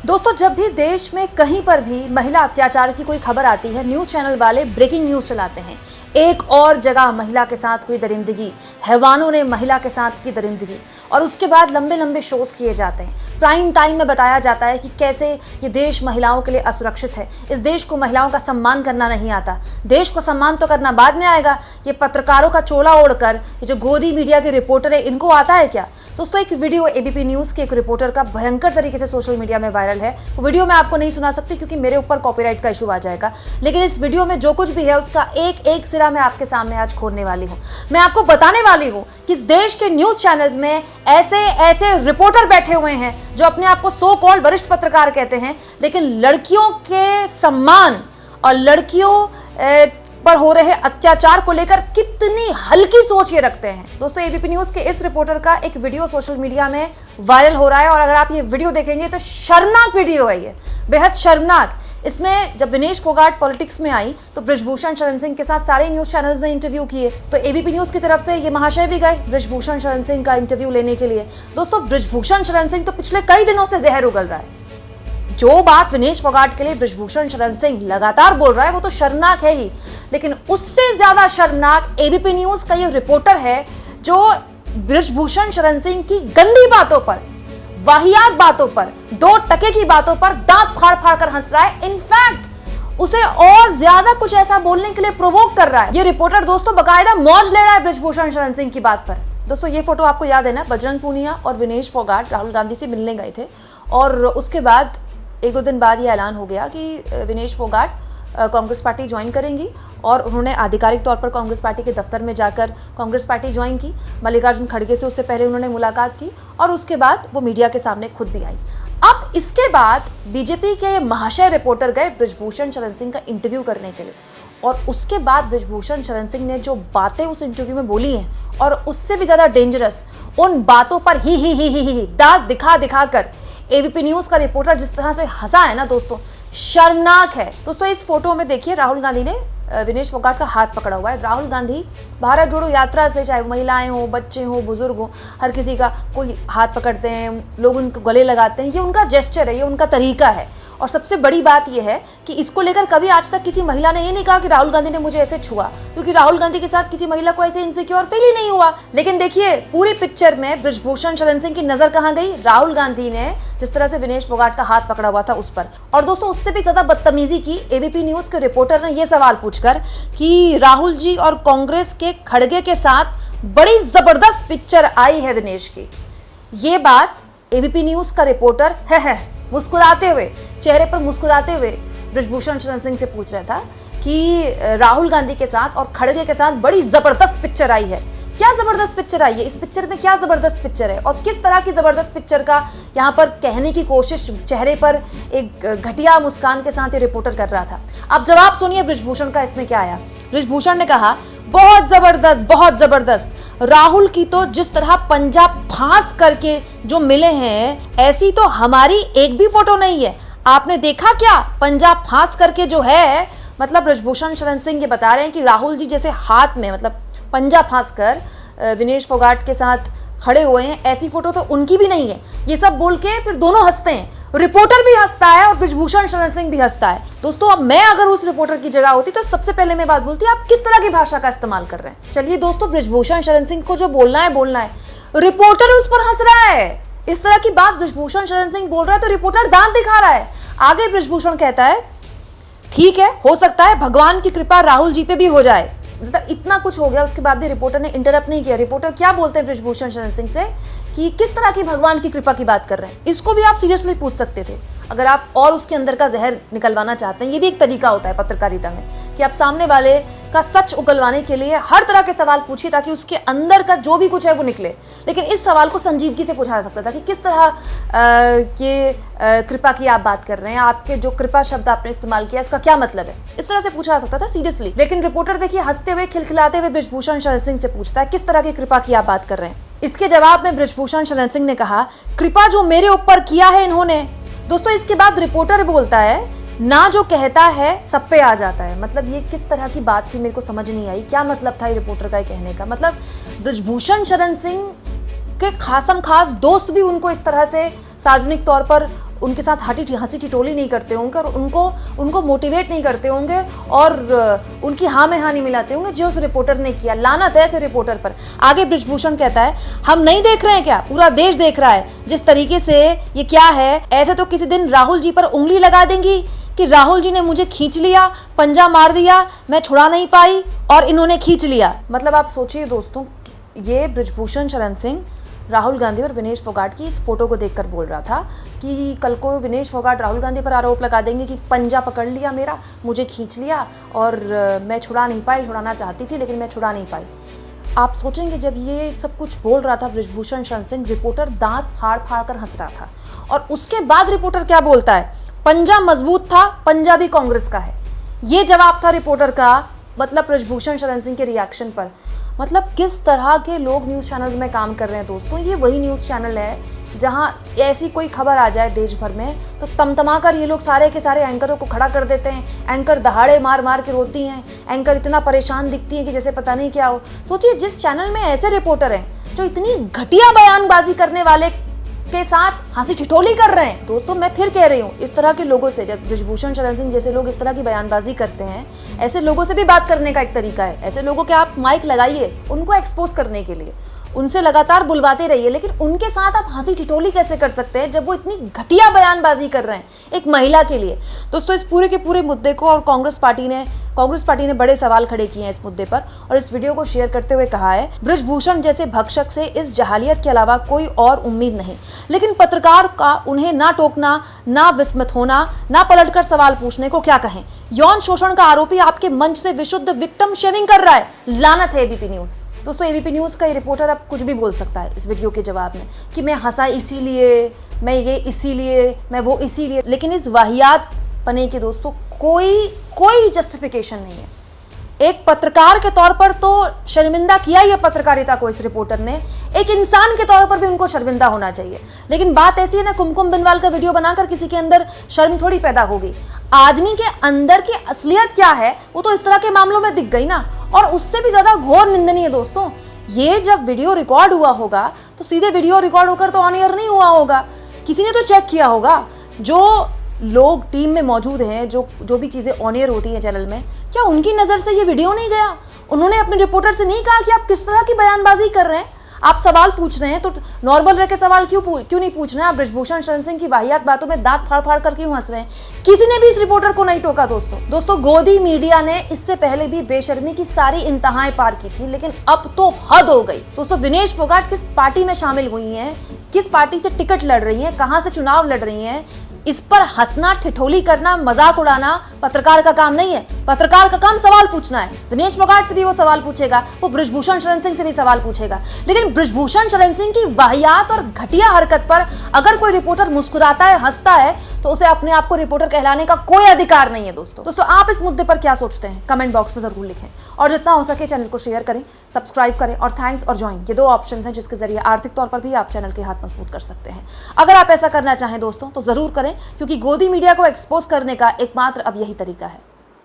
दोस्तों, जब भी देश में कहीं पर भी महिला अत्याचार की कोई खबर आती है, न्यूज़ चैनल वाले ब्रेकिंग न्यूज़ चलाते हैं। एक और जगह महिला के साथ हुई दरिंदगी, हैवानों ने महिला के साथ की दरिंदगी, और उसके बाद लंबे लंबे शोज किए जाते हैं। प्राइम टाइम में बताया जाता है कि कैसे ये देश महिलाओं के लिए असुरक्षित है। इस देश को महिलाओं का सम्मान करना नहीं आता। देश को सम्मान तो करना बाद में आएगा। ये पत्रकारों का चोला ओढ़कर ये जो गोदी मीडिया के रिपोर्टर है, इनको आता है क्या? दोस्तों, एक वीडियो एबीपी न्यूज़ के एक रिपोर्टर का भयंकर तरीके से सोशल मीडिया में वायरल है। वो वीडियो मैं आपको नहीं सुना सकती क्योंकि मेरे ऊपर कॉपीराइट का इशू आ जाएगा, लेकिन इस वीडियो में जो कुछ भी है उसका एक एक सिरा मैं आपके सामने आज खोलने वाली हूँ। मैं आपको बताने वाली हूँ कि इस देश के न्यूज़ चैनल्स में ऐसे ऐसे रिपोर्टर बैठे हुए हैं जो अपने आप को सो कॉल्ड वरिष्ठ पत्रकार कहते हैं, लेकिन लड़कियों के सम्मान और लड़कियों पर हो रहे अत्याचार को लेकर कितनी हल्की सोच ये रखते हैं। दोस्तों, एबीपी न्यूज़ के इस रिपोर्टर का एक वीडियो सोशल मीडिया में वायरल हो रहा है, और अगर आप ये वीडियो देखेंगे तो शर्मनाक वीडियो है, ये बेहद शर्मनाक। इसमें जब विनेश फोगाट पॉलिटिक्स में आई तो बृजभूषण शरण सिंह के साथ सारे न्यूज़ चैनल्स ने इंटरव्यू किए, तो एबीपी न्यूज़ की तरफ से ये महाशय भी गए बृजभूषण शरण सिंह का इंटरव्यू लेने के लिए। दोस्तों, बृजभूषण शरण सिंह तो पिछले कई दिनों से जहर उगल रहा है। जो बात विनेश फोगाट के लिए बृजभूषण शरण सिंह लगातार बोल रहा है वो तो शर्मनाक है ही, लेकिन उससे ज्यादा शर्मनाक एबीपी न्यूज़ का ये रिपोर्टर है जो बृजभूषण शरण सिंह की गंदी बातों पर, वाहियात बातों पर, 2 टके की बातों पर दांत फाड़ फाड़ कर हंस रहा है। इनफैक्ट उसे और ज्यादा कुछ ऐसा बोलने के लिए प्रोवोक कर रहा है। ये रिपोर्टर दोस्तों बकायदा मौज ले रहा है बृजभूषण शरण सिंह की बात पर। दोस्तों, ये फोटो आपको याद है ना, बजरंग पूनिया और विनेश फोगाट राहुल गांधी से मिलने गए थे, और उसके बाद 1-2 दिन बाद ये ऐलान हो गया कि विनेश फोगाट कांग्रेस पार्टी ज्वाइन करेंगी, और उन्होंने आधिकारिक तौर पर कांग्रेस पार्टी के दफ्तर में जाकर कांग्रेस पार्टी ज्वाइन की। मल्लिकार्जुन खड़गे से उससे पहले उन्होंने मुलाकात की, और उसके बाद वो मीडिया के सामने खुद भी आई। अब इसके बाद बीजेपी के महाशय रिपोर्टर गए बृजभूषण शरण सिंह का इंटरव्यू करने के लिए, और उसके बाद बृजभूषण शरण सिंह ने जो बातें उस इंटरव्यू में बोली हैं, और उससे भी ज़्यादा डेंजरस, उन बातों पर ही दांत दिखा दिखा कर एबीपी न्यूज़ का रिपोर्टर जिस तरह से हंसा है ना दोस्तों, शर्मनाक है। दोस्तों, इस फोटो में देखिए राहुल गांधी ने विनेश फोगाट का हाथ पकड़ा हुआ है। राहुल गांधी भारत जोड़ो यात्रा से, चाहे महिलाएं हो, बच्चे हो, बुजुर्ग हो, हर किसी का कोई हाथ पकड़ते हैं, लोग उनको गले लगाते हैं। ये उनका जेस्चर है, ये उनका तरीका है। और सबसे बड़ी बात यह है कि इसको लेकर कभी आज तक किसी महिला ने ये नहीं कहा कि राहुल गांधी ने मुझे ऐसे छुआ, क्योंकि राहुल गांधी के साथ किसी महिला को ऐसे इनसिक्योर फील ही नहीं हुआ। लेकिन देखिए, पूरी पिक्चर में बृजभूषण शरण सिंह की नजर कहां गई? राहुल गांधी ने जिस तरह से विनेश फोगाट का हाथ पकड़ा हुआ था उस पर। और दोस्तों, उससे भी ज्यादा बदतमीजी की एबीपी न्यूज़ के रिपोर्टर ने यह सवाल पूछकर कि राहुल जी और कांग्रेस के खड़गे के साथ बड़ी जबरदस्त पिक्चर आई है विनेश की। ये बात एबीपी न्यूज़ का रिपोर्टर है मुस्कुराते हुए, चेहरे पर मुस्कुराते हुए बृजभूषण शरण सिंह से पूछ रहा था कि राहुल गांधी के साथ और खड़गे के साथ बड़ी जबरदस्त पिक्चर आई है। क्या जबरदस्त पिक्चर आई है? इस पिक्चर में क्या जबरदस्त पिक्चर है, और किस तरह की जबरदस्त पिक्चर का यहाँ पर कहने की कोशिश चेहरे पर एक घटिया मुस्कान के साथ ये रिपोर्टर कर रहा था। अब जवाब सुनिए बृजभूषण का इसमें क्या आया। बृजभूषण ने कहा, बहुत जबरदस्त, बहुत जबरदस्त। राहुल की तो जिस तरह पंजा फांस करके जो मिले हैं, ऐसी तो हमारी एक भी फोटो नहीं है। आपने देखा क्या पंजा फांस करके जो है? मतलब बृजभूषण शरण सिंह ये बता रहे हैं कि राहुल जी जैसे हाथ में मतलब पंजा फांस कर विनेश फोगाट के साथ खड़े हुए हैं, ऐसी फोटो तो उनकी भी नहीं है। ये सब बोल के फिर दोनों हंसते हैं, रिपोर्टर भी हंसता है और बृजभूषण शरण सिंह भी हंसता है। दोस्तों, अब मैं अगर उस रिपोर्टर की जगह होती तो सबसे पहले मैं बात बोलती, आप किस तरह की भाषा का इस्तेमाल कर रहे हैं। चलिए दोस्तों, बृजभूषण शरण सिंह को जो बोलना है बोलना है, रिपोर्टर उस पर हंस रहा है। इस तरह की बात बृजभूषण शरण सिंह बोल रहा है तो रिपोर्टर दांत दिखा रहा है। आगे बृजभूषण कहता है, ठीक है, हो सकता है भगवान की कृपा राहुल जी पे भी हो जाए। मतलब इतना कुछ हो गया, उसके बाद भी रिपोर्टर ने इंटरप्ट नहीं किया। रिपोर्टर क्या बोलते हैं बृजभूषण शरण सिंह से कि किस तरह की भगवान की कृपा की बात कर रहे हैं। इसको भी आप सीरियसली पूछ सकते थे अगर आप और उसके अंदर का जहर निकलवाना चाहते हैं। ये भी एक तरीका होता है पत्रकारिता में कि आप सामने वाले का सच उगलवाने के लिए हर तरह के सवाल पूछिए ताकि उसके अंदर का जो भी कुछ है वो निकले। लेकिन इस सवाल को संजीदगी से पूछा जा सकता था कि किस तरह कृपा की आप बात कर रहे हैं, आपके जो कृपा शब्द आपने इस्तेमाल किया इसका क्या मतलब है, इस तरह से पूछा जा सकता था सीरियसली। लेकिन रिपोर्टर देखिए हंसते हुए खिलखिलाते हुए बृजभूषण शरण सिंह से पूछता है, किस तरह की कृपा की आप बात कर रहे हैं। इसके जवाब में बृजभूषण शरण सिंह ने कहा, कृपा जो मेरे ऊपर किया है इन्होंने। दोस्तों, इसके बाद रिपोर्टर बोलता है, ना जो कहता है सब पे आ जाता है। मतलब ये किस तरह की बात थी, मेरे को समझ नहीं आई। क्या मतलब था ये रिपोर्टर का कहने का? मतलब बृजभूषण शरण सिंह के खासम खास दोस्त भी उनको इस तरह से सार्वजनिक तौर पर उनके साथ हंसी ठिठोली नहीं करते होंगे और उनको मोटिवेट नहीं करते होंगे और उनकी हाँ में हाँ नहीं मिलाते होंगे जो उस रिपोर्टर ने किया। लानत है ऐसे रिपोर्टर पर। आगे बृजभूषण कहता है, हम नहीं देख रहे हैं क्या, पूरा देश देख रहा है जिस तरीके से ये क्या है। ऐसे तो किसी दिन राहुल जी पर उंगली लगा देंगी कि राहुल जी ने मुझे खींच लिया, पंजा मार दिया, मैं छुड़ा नहीं पाई और इन्होंने खींच लिया। मतलब आप सोचिए दोस्तों, ये बृजभूषण शरण सिंह राहुल गांधी और विनेश फोगाट की इस फोटो को देखकर बोल रहा था कि कल को विनेश फोगाट राहुल गांधी पर आरोप लगा देंगे कि पंजा पकड़ लिया मेरा, मुझे खींच लिया और मैं छुड़ा नहीं पाई, छुड़ाना चाहती थी लेकिन मैं छुड़ा नहीं पाई। आप सोचेंगे जब ये सब कुछ बोल रहा था बृजभूषण शरण सिंह, रिपोर्टर दांत फाड़ फाड़ कर हंस रहा था और उसके बाद रिपोर्टर क्या बोलता है, पंजा मजबूत था, पंजा भी कांग्रेस का है। ये जवाब था रिपोर्टर का, मतलब बृजभूषण शरण सिंह के रिएक्शन पर। मतलब किस तरह के लोग न्यूज़ चैनल्स में काम कर रहे हैं दोस्तों। ये वही न्यूज़ चैनल है जहां ऐसी कोई खबर आ जाए देश भर में तो तमतमा कर ये लोग सारे के सारे एंकरों को खड़ा कर देते हैं। एंकर दहाड़े मार मार के रोती हैं, एंकर इतना परेशान दिखती हैं कि जैसे पता नहीं क्या हो। सोचिए जिस चैनल में ऐसे रिपोर्टर हैं जो इतनी घटिया बयानबाजी करने वाले के साथ हंसी ठिठोली कर रहे हैं। दोस्तों मैं फिर कह रही हूँ, इस तरह के लोगों से, जब बृजभूषण शरण सिंह जैसे लोग इस तरह की बयानबाजी करते हैं, ऐसे लोगों से भी बात करने का एक तरीका है। ऐसे लोगों के आप माइक लगाइए उनको एक्सपोज करने के लिए, उनसे लगातार बुलवाते रहिए, लेकिन उनके साथ आप हंसी ठिठोली कैसे कर सकते हैं जब वो इतनी घटिया बयानबाजी कर रहे हैं एक महिला के लिए। दोस्तों इस पूरे के पूरे मुद्दे को और कांग्रेस पार्टी ने बड़े सवाल खड़े किए हैं इस मुद्दे पर और इस वीडियो को शेयर करते हुए कहा है, बृजभूषण जैसे भक्षक से इस जहालियत के अलावा कोई और उम्मीद नहीं, लेकिन पत्रकार का उन्हें ना टोकना, ना विस्मित होना, ना पलटकर सवाल पूछने को क्या कहें। यौन शोषण का आरोपी आपके मंच से विशुद्ध विक्टिम शेविंग कर रहा है। लानत है एबीपी न्यूज। दोस्तों एबीपी न्यूज़ का ये रिपोर्टर अब कुछ भी बोल सकता है इस वीडियो के जवाब में कि मैं हंसा इसीलिए, मैं ये इसीलिए, मैं वो इसीलिए, लेकिन इस वाहियात पने की दोस्तों कोई जस्टिफिकेशन नहीं है। एक पत्रकार के तौर पर तो शर्मिंदा किया ही है पत्रकारिता को इस रिपोर्टर ने, एक इंसान के तौर पर भी उनको शर्मिंदा होना चाहिए। लेकिन बात ऐसी है ना, कुमकुम बिनवाल का वीडियो बनाकर किसी के अंदर शर्म थोड़ी पैदा होगी। आदमी के अंदर की असलियत क्या है वो तो इस तरह के मामलों में दिख गई ना। और उससे भी ज्यादा घोर निंदनीय है दोस्तों, ये जब वीडियो रिकॉर्ड हुआ होगा तो सीधे वीडियो रिकॉर्ड होकर तो ऑन एयर नहीं हुआ होगा, किसी ने तो चेक किया होगा। जो लोग टीम में मौजूद हैं, जो भी चीज़ें ऑन एयर होती हैं चैनल में, क्या उनकी नज़र से ये वीडियो नहीं गया? उन्होंने अपने रिपोर्टर से नहीं कहा कि आप किस तरह की बयानबाजी कर रहे हैं, आप सवाल पूछ रहे हैं तो नॉर्मल रह के सवाल क्यों नहीं पूछ रहे हैं? आप बृजभूषण शरण सिंह की वाहियात बातों में दांत फाड़ फाड़ कर क्यों हंस रहे हैं? किसी ने भी इस रिपोर्टर को नहीं टोका दोस्तों गोदी मीडिया ने इससे पहले भी बेशर्मी की सारी इंतहाएं पार की थी, लेकिन अब तो हद हो गई। दोस्तों विनेश फोगाट किस पार्टी में शामिल हुई हैं, किस पार्टी से टिकट लड़ रही हैं, कहां से चुनाव लड़ रही हैं, इस पर हंसना, ठिठोली करना, मजाक उड़ाना पत्रकार का काम नहीं है। पत्रकार का काम सवाल पूछना है। दिनेश फोगाट से भी वो सवाल पूछेगा, वो बृजभूषण शरण सिंह से भी सवाल पूछेगा, लेकिन बृजभूषण शरण सिंह की वाहियात और घटिया हरकत पर अगर कोई रिपोर्टर मुस्कुराता है, हंसता है, तो उसे अपने आप को रिपोर्टर कहलाने का कोई अधिकार नहीं है। दोस्तों आप इस मुद्दे पर क्या सोचते हैं कमेंट बॉक्स में जरूर लिखें और जितना हो सके चैनल को शेयर करें, सब्सक्राइब करें और थैंक्स और ज्वाइन, ये 2 ऑप्शन हैं जिसके जरिए आर्थिक तौर पर भी आप चैनल के हाथ मजबूत कर सकते हैं। अगर आप ऐसा करना चाहें दोस्तों तो जरूर करें, क्योंकि गोदी मीडिया को एक्सपोज करने का एकमात्र अब यही तरीका है।